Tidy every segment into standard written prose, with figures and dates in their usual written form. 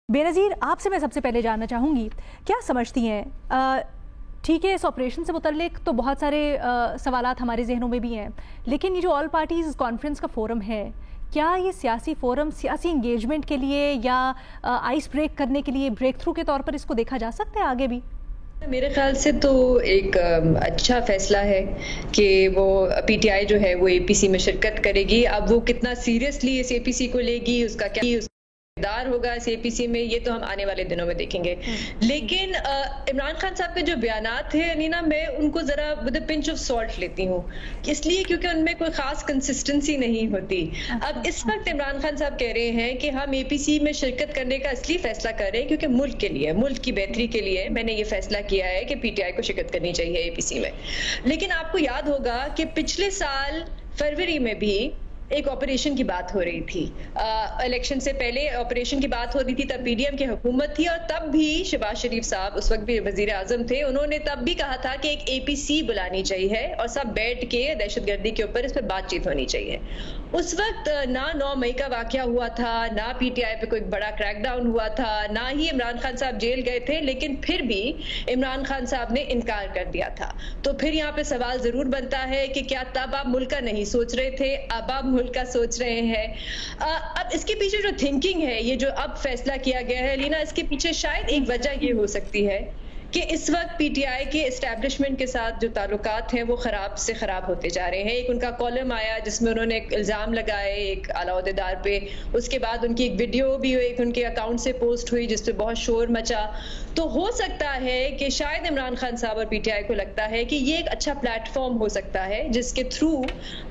बेनज़ीर, आपसे मैं सबसे पहले जानना चाहूँगी, क्या समझती हैं, ठीक है इस ऑपरेशन से मुतल्लिक तो बहुत सारे सवालात हमारे जहनों में भी हैं, लेकिन ये जो ऑल पार्टीज़ कॉन्फ्रेंस का फ़ोरम है, क्या ये सियासी फ़ोरम सियासी इंगेजमेंट के लिए या आइस ब्रेक करने के लिए ब्रेक थ्रू के तौर पर इसको देखा जा सकता है आगे भी? मेरे ख्याल से तो एक अच्छा फैसला है कि वो पीटीआई जो है वो एपीसी में शिरकत करेगी। अब वो कितना सीरियसली इस एपीसी को लेगी, उसका क्या दार होगा इस एपीसी में, ये तो हम आने वाले दिनों में देखेंगे। लेकिन इमरान खान साहब के जो बयानात थे अनीना, मैं उनको जरा with a pinch of salt लेती हूँ, इसलिए क्योंकि उनमें कोई खास कंसिस्टेंसी नहीं होती। अब इस वक्त इमरान खान साहब कह रहे हैं कि हम एपीसी में शिरकत करने का इसलिए फैसला कर रहे हैं क्योंकि मुल्क के लिए, मुल्क की बेहतरी के लिए मैंने ये फैसला किया है कि पीटीआई को शिरकत करनी चाहिए एपीसी में। लेकिन आपको याद होगा कि पिछले साल फरवरी में भी एक ऑपरेशन की बात हो रही थी, इलेक्शन से पहले ऑपरेशन की बात हो रही थी, तब पीडीएम की हुकूमत थी और तब भी शहबाज शरीफ साहब उस वक्त भी वजीर आजम थे, उन्होंने तब भी कहा था कि एक एपीसी बुलानी चाहिए और सब बैठ के दहशतगर्दी के ऊपर इस पर बातचीत होनी चाहिए। उस वक्त ना 9 मई का वाकया हुआ था, ना पीटीआई पे कोई बड़ा क्रैकडाउन हुआ था, ना ही इमरान खान साहब जेल गए थे, लेकिन फिर भी इमरान खान साहब ने इनकार कर दिया था। तो फिर यहाँ पे सवाल जरूर बनता है कि क्या तब आप मुल्क का नहीं सोच रहे थे, अब आप मुल्क का सोच रहे हैं? अब इसके पीछे जो थिंकिंग है, ये जो अब फैसला किया गया है लीना, इसके पीछे शायद एक वजह ये हो सकती है कि इस वक्त पीटीआई के एस्टैब्लिशमेंट के साथ जो ताल्लुकात हैं वो खराब से खराब होते जा रहे हैं। एक उनका कॉलम आया जिसमें उन्होंने एक इल्ज़ाम लगाए एक आला ओहदेदार पे, उसके बाद उनकी एक वीडियो भी एक उनके अकाउंट से पोस्ट हुई जिस पे बहुत शोर मचा। तो हो सकता है कि शायद इमरान खान साहब और पीटीआई को लगता है कि ये एक अच्छा प्लेटफॉर्म हो सकता है जिसके थ्रू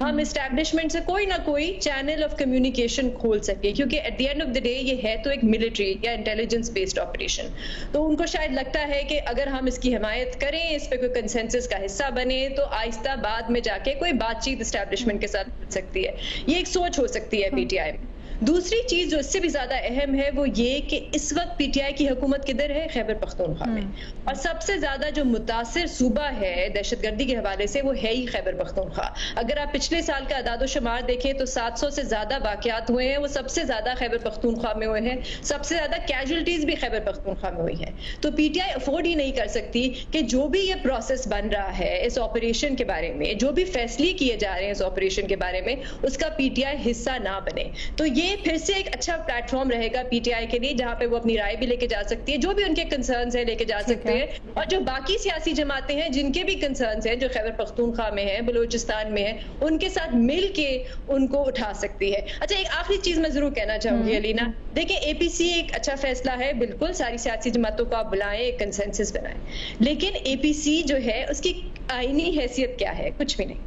हम एस्टैब्लिशमेंट से कोई ना कोई चैनल ऑफ कम्युनिकेशन खोल सके, क्योंकि at the end of the day ये है तो एक मिलिट्री या इंटेलिजेंस बेस्ड ऑपरेशन। तो उनको शायद लगता है कि अगर हम इसकी हिमायत करें, इस पे कोई कंसेंसस का हिस्सा बने, तो आहिस्ता बाद में जाके कोई बातचीत एस्टैब्लिशमेंट के साथ हो सकती है। ये एक सोच हो सकती है पीटीआई में। दूसरी चीज जो इससे भी ज्यादा अहम है वो ये कि इस वक्त पीटीआई की हुकूमत किधर है? खैबर पख्तूनख्वा में। और सबसे ज्यादा जो मुतासिर सूबा है दहशतगर्दी के हवाले से वो है ही खैबर पख्तूनख्वा। अगर आप पिछले साल का अदाद शुमार देखें तो 700 से ज्यादा वाकयात हुए हैं, वो सबसे ज्यादा खैबर पख्तूनख्वा में हुए हैं, सबसे ज्यादा कैजुअल्टीज भी खैबर पख्तूनख्वा में हुई है। तो पीटीआई अफोर्ड ही नहीं कर सकती कि जो भी ये प्रोसेस बन रहा है इस ऑपरेशन के बारे में, जो भी फैसले किए जा रहे हैं इस ऑपरेशन के बारे में, उसका पीटीआई हिस्सा ना बने। तो ये फिर से एक अच्छा प्लेटफॉर्म रहेगा पीटीआई के लिए, जहां पे वो अपनी राय भी लेके जा सकती है, जो भी उनके कंसर्न्स है लेके जा सकते हैं, और जो बाकी सियासी जमातें हैं जिनके भी कंसर्न्स हैं, जो खैबर पख्तूनख्वा में है, बलूचिस्तान में है, उनके साथ मिल के उनको उठा सकती है। अच्छा, एक आखिरी चीज मैं जरूर कहना चाहूंगी अलीना, देखिए एपीसी एक अच्छा फैसला है, बिल्कुल सारी सियासी जमातों को आप बुलाएं, एक कंसेंसस बनाएं, लेकिन एपीसी जो है उसकी आईनी हैसियत क्या है? कुछ भी नहीं।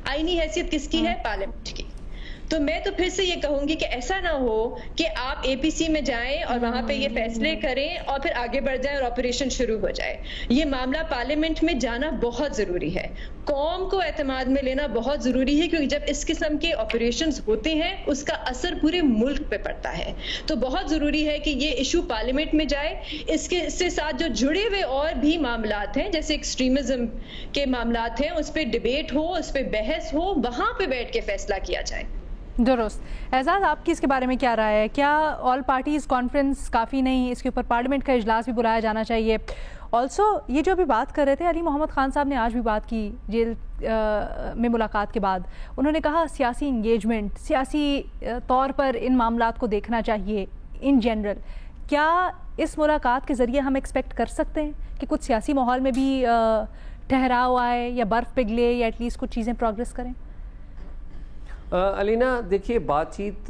आईनी हैसियत किसकी है? पार्लियामेंट की। तो मैं तो फिर से ये कहूंगी कि ऐसा ना हो कि आप एपीसी में जाएं और वहां पे ये फैसले करें और फिर आगे बढ़ जाएं और ऑपरेशन शुरू हो जाए। ये मामला पार्लियामेंट में जाना बहुत जरूरी है, कौम को एतमाद में लेना बहुत जरूरी है, क्योंकि जब इस किस्म के ऑपरेशंस होते हैं उसका असर पूरे मुल्क पे पड़ता है। तो बहुत जरूरी है कि ये इशू पार्लियामेंट में जाए। इससे साथ जो जुड़े हुए और भी मामलात हैं, जैसे एक्सट्रीमिज्म के मामलात हैं, उस पर डिबेट हो, उस पर बहस हो, वहां पे बैठ के फैसला किया जाए। दुरुस्त। एजाज, आपकी इसके बारे में क्या राय है? क्या ऑल पार्टीज़ कॉन्फ्रेंस काफ़ी नहीं, इसके ऊपर पार्लियामेंट का इजलास भी बुलाया जाना चाहिए? ऑल्सो ये जो अभी बात कर रहे थे अली मोहम्मद खान साहब ने आज भी बात की जेल में मुलाकात के बाद, उन्होंने कहा सियासी इंगेजमेंट, सियासी तौर पर इन मामलात को देखना चाहिए इन जनरल। क्या इस मुलाकात के ज़रिए हम एक्सपेक्ट कर सकते हैं कि कुछ सियासी माहौल में भी ठहराव आए या बर्फ़ पिघले या एटलीस्ट कुछ चीज़ें प्रोग्रेस करें? अलीना, देखिए बातचीत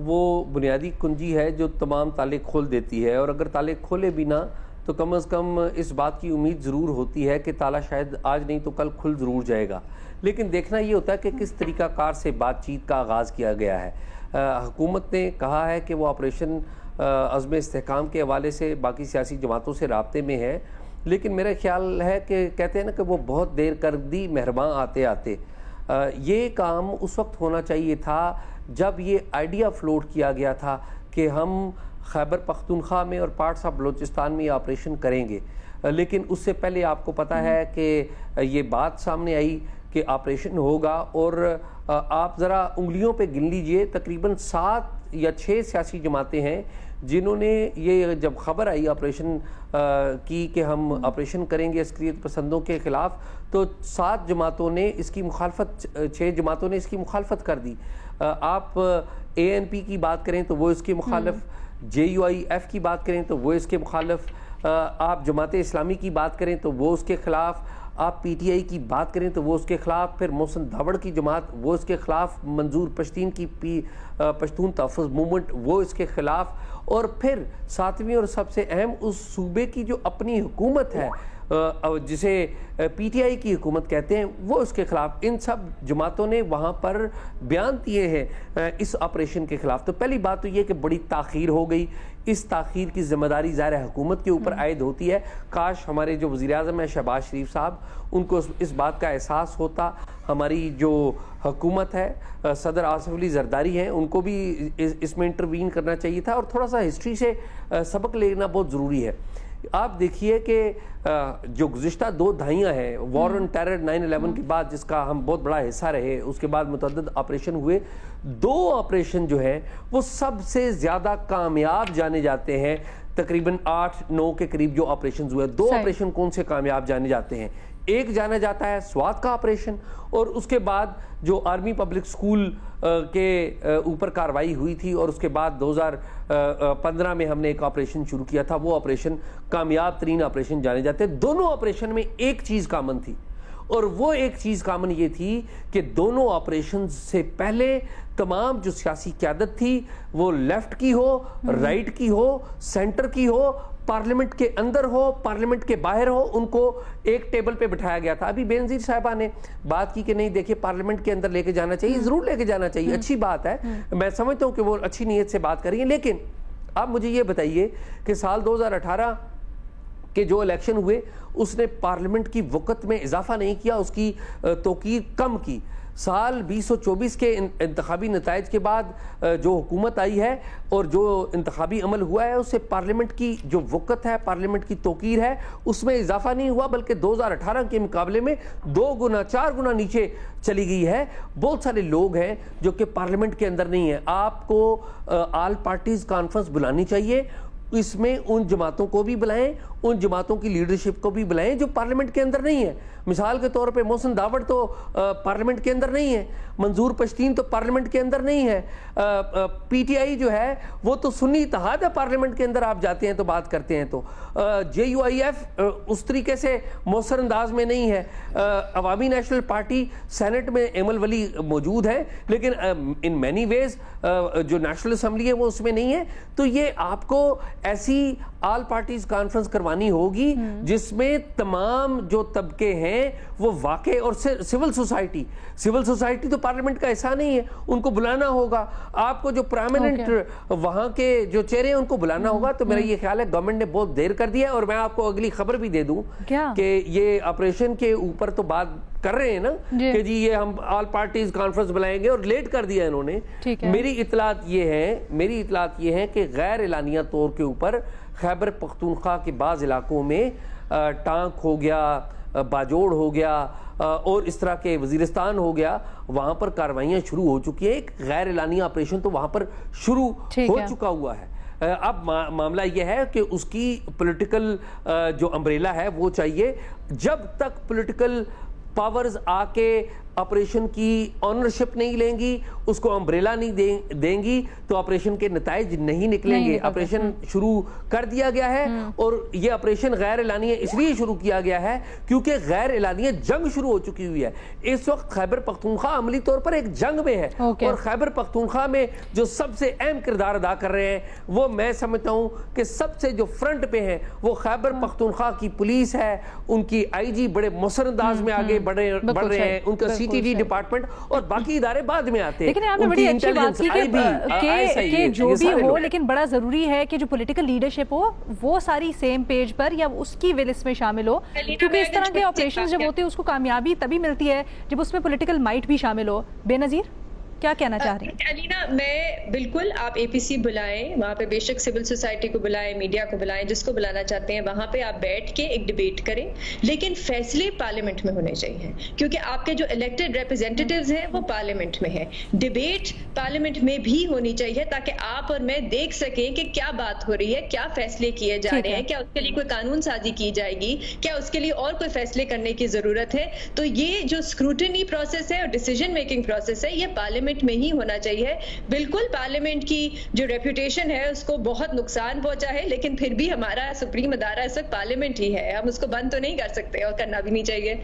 वो बुनियादी कुंजी है जो तमाम ताले खोल देती है, और अगर ताले खोले भी ना तो कम से कम इस बात की उम्मीद ज़रूर होती है कि ताला शायद आज नहीं तो कल खुल ज़रूर जाएगा। लेकिन देखना ये होता है कि किस तरीक़ाकार से बातचीत का आगाज़ किया गया है। हुकूमत ने कहा है कि वो ऑपरेशन अज़्म इस्तेहकाम के हवाले से बाकी सियासी जमातों से राब्ते में है, लेकिन मेरा ख्याल है कि कहते हैं ना कि वो बहुत देर कर दी मेहरबान आते आते। ये काम उस वक्त होना चाहिए था जब ये आइडिया फ्लोट किया गया था कि हम खैबर पख्तूनख्वा में और पार्ट्स ऑफ बलूचिस्तान में ऑपरेशन करेंगे। लेकिन उससे पहले आपको पता है कि ये बात सामने आई कि ऑपरेशन होगा, और आप ज़रा उंगलियों पे गिन लीजिए, तकरीबन 7 या 6 सियासी जमातें हैं جنہوں نے یہ جب خبر آئی آپریشن کی کہ ہم آپریشن کریں گے عسکریت پسندوں کے خلاف، تو 7 جماعتوں نے اس کی مخالفت 6 جماعتوں نے اس کی مخالفت کر دی. آپ ANP کی بات کریں تو وہ اس کے مخالف، JUIF کی بات کریں تو وہ اس کے مخالف، آپ جماعت اسلامی کی بات کریں تو وہ اس کے خلاف، آپ PTI کی بات کریں تو وہ اس کے خلاف، پھر محسن داوڑ کی جماعت وہ اس کے خلاف، منظور پشتین کی پشتون تحفظ موومنٹ وہ اس کے خلاف، اور پھر 7ویں اور سب سے اہم اس صوبے کی جو اپنی حکومت ہے جسے PTI کی حکومت کہتے ہیں وہ اس کے خلاف. ان سب جماعتوں نے وہاں پر بیان دیے ہیں اس آپریشن کے خلاف. تو پہلی بات تو یہ کہ بڑی تاخیر ہو گئی. اس تاخیر کی ذمہ داری ظاہر حکومت کے اوپر عائد ہوتی ہے. کاش ہمارے جو وزیر اعظم ہے شہباز شریف صاحب، ان کو اس بات کا احساس ہوتا. ہماری جو حکومت ہے، صدر آصف علی زرداری ہیں، ان کو بھی اس میں انٹروین کرنا چاہیے تھا، اور تھوڑا سا ہسٹری سے سبق لینا بہت ضروری ہے. آپ دیکھیے کہ جو گزشتہ 2 دہائیاں ہیں، وار آن ٹیرر 9/11 کے بعد جس کا ہم بہت بڑا حصہ رہے، اس کے بعد متعدد آپریشن ہوئے. 2 آپریشن جو ہیں وہ سب سے زیادہ کامیاب جانے جاتے ہیں. تقریباً 8-9 کے قریب جو آپریشنز ہوئے، 2 آپریشن کون سے کامیاب جانے جاتے ہیں؟ ایک جانا جاتا ہے سوات کا آپریشن، اور اس کے بعد جو آرمی پبلک سکول کے اوپر کاروائی ہوئی تھی، اور اس کے بعد 2015 میں ہم نے ایک آپریشن شروع کیا تھا. وہ آپریشن کامیاب ترین آپریشن جانے جاتے ہیں. دونوں آپریشن میں ایک چیز کامن تھی، اور وہ ایک چیز کامن یہ تھی کہ دونوں آپریشن سے پہلے تمام جو سیاسی قیادت تھی، وہ لیفٹ کی ہو، رائٹ کی ہو، سینٹر کی ہو، پارلیمنٹ کے اندر ہو، پارلیمنٹ کے باہر ہو، ان کو ایک ٹیبل پہ بٹھایا گیا تھا. ابھی بینظیر صاحبہ نے بات کی کہ نہیں دیکھیں پارلیمنٹ کے اندر لے کے جانا چاہیے. ضرور لے کے جانا چاہیے، اچھی بات ہے. میں سمجھتا ہوں کہ وہ اچھی نیت سے بات کر رہی ہیں. لیکن آپ مجھے یہ بتائیے کہ سال 2018 کے جو الیکشن ہوئے، اس نے پارلیمنٹ کی وقت میں اضافہ نہیں کیا، اس کی توقیر کم کی. سال 2024 کے انتخابی نتائج کے بعد جو حکومت آئی ہے اور جو انتخابی عمل ہوا ہے، اس سے پارلیمنٹ کی جو وقت ہے، پارلیمنٹ کی توقیر ہے، اس میں اضافہ نہیں ہوا، بلکہ 2018 کے مقابلے میں 2 گنا 4 گنا نیچے چلی گئی ہے. بہت سارے لوگ ہیں جو کہ پارلیمنٹ کے اندر نہیں ہیں. آپ کو آل پارٹیز کانفرنس بلانی چاہیے. اس میں ان جماعتوں کو بھی بلائیں، ان جماعتوں کی لیڈرشپ کو بھی بلائیں جو پارلیمنٹ کے اندر نہیں ہے. مثال کے طور پہ محسن داوڑ تو پارلیمنٹ کے اندر نہیں ہے، منظور پشتین تو پارلیمنٹ کے اندر نہیں ہے، PTI جو ہے وہ تو سنی اتحاد ہے، پارلیمنٹ کے اندر آپ جاتے ہیں تو بات کرتے ہیں تو. JUIF اس طریقے سے مؤثر انداز میں نہیں ہے. عوامی نیشنل پارٹی سینٹ میں ایمل ولی موجود ہے، لیکن ان مینی ویز جو نیشنل اسمبلی ہے وہ اس میں نہیں ہے. تو یہ آپ کو ایسی آل پارٹیز کانفرنس کروانی ہوگی جس میں تمام جو طبقے ہیں وہ واقع، اور سول سوسائٹی تو پارلیمنٹ کا حصہ نہیں ہے، ان کو بلانا ہوگا. آپ کو جو پرامننٹ وہاں کے جو چہرے ہیں ان کو بلانا ہوگا. تو میرا یہ خیال ہے گورنمنٹ نے بہت دیر کر دیا. اور میں آپ کو اگلی خبر بھی دے دوں کہ یہ آپریشن کے اوپر تو بات کر رہے ہیں نا کہ جی یہ ہم آل پارٹیز کانفرنس بلائیں گے، اور لیٹ کر دیا انہوں نے. میری اطلاعات یہ ہیں کہ غیر اعلانیہ طور کے اوپر خیبر پختونخوا کے بعض علاقوں میں ٹانک ہو گیا، باجوڑ ہو گیا، اور اس طرح کے وزیرستان ہو گیا، وہاں پر کاروائیاں شروع ہو چکی ہیں. ایک غیر اعلانیہ آپریشن تو وہاں پر شروع ہو چکا ہوا ہے. اب معاملہ یہ ہے کہ اس کی پولیٹیکل جو امبریلا ہے وہ چاہیے. جب تک پولیٹیکل پاورز آ کے آپریشن کی آنرشپ نہیں لیں گی، اس کو امبریلا نہیں دیں گی، تو آپریشن کے نتائج نہیں نکلیں گے. آپریشن شروع کر دیا گیا ہے، اور یہ آپریشن غیر اعلانیہ اس لیے شروع کیا گیا ہے کیونکہ غیر اعلانیہ جنگ شروع ہو چکی ہوئی ہے. اس وقت خیبر پختونخوا عملی طور پر ایک جنگ میں ہے، اور خیبر پختونخوا میں جو سب سے اہم کردار ادا کر رہے ہیں وہ میں سمجھتا ہوں کہ سب سے جو فرنٹ پہ ہیں وہ خیبر پختونخوا کی پولیس ہے. ان کی IG بڑے مؤثر انداز میں آگے بڑھ رہے ہیں، ان کا CTD ڈپارٹمنٹ، اور باقی ادارے بعد میں آتے ہیں. لیکن آپ نے بڑی اچھی بات کی کہ جو بھی ہو، لیکن بڑا ضروری ہے کہ جو پولیٹیکل لیڈرشپ ہو وہ ساری سیم پیج پر یا اس کی ول اس میں شامل ہو، کیونکہ اس طرح کے آپریشن جب ہوتے ہیں اس کو کامیابی تبھی ملتی ہے جب اس میں پولیٹیکل مائٹ بھی شامل ہو. بے نظیر کیا کہنا چاہ رہی ہیں؟ علینا، میں بالکل، آپ اے پی سی بلائیں، وہاں پہ بے شک سول سوسائٹی کو بلائیں، میڈیا کو بلائیں، جس کو بلانا چاہتے ہیں، وہاں پہ آپ بیٹھ کے ایک ڈبیٹ کریں، لیکن فیصلے پارلیمنٹ میں ہونے چاہیے، کیونکہ آپ کے جو الیکٹڈ ریپرزینٹیوز ہیں وہ پارلیمنٹ میں ہیں. ڈبیٹ پارلیمنٹ میں بھی ہونی چاہیے تاکہ آپ اور میں دیکھ سکیں کہ کیا بات ہو رہی ہے، کیا فیصلے کیے جا رہے ہیں، کیا اس کے لیے کوئی قانون سازی کی جائے گی، کیا اس کے لیے اور کوئی فیصلے کرنے کی ضرورت ہے. تو یہ جو اسکروٹنی پروسیس ہے اور ڈیسیجن میکنگ پروسیس ہے، یہ پارلیمنٹ میں ہی ہونا چاہیے. بالکل پارلیمنٹ کی جو ریپوٹیشن ہے اس کو بہت نقصان پہنچا ہے، لیکن پھر بھی ہمارا سپریم ادارہ اس وقت پارلیمنٹ ہی ہے، ہم اس کو بند تو نہیں کر سکتے اور کرنا بھی نہیں چاہیے.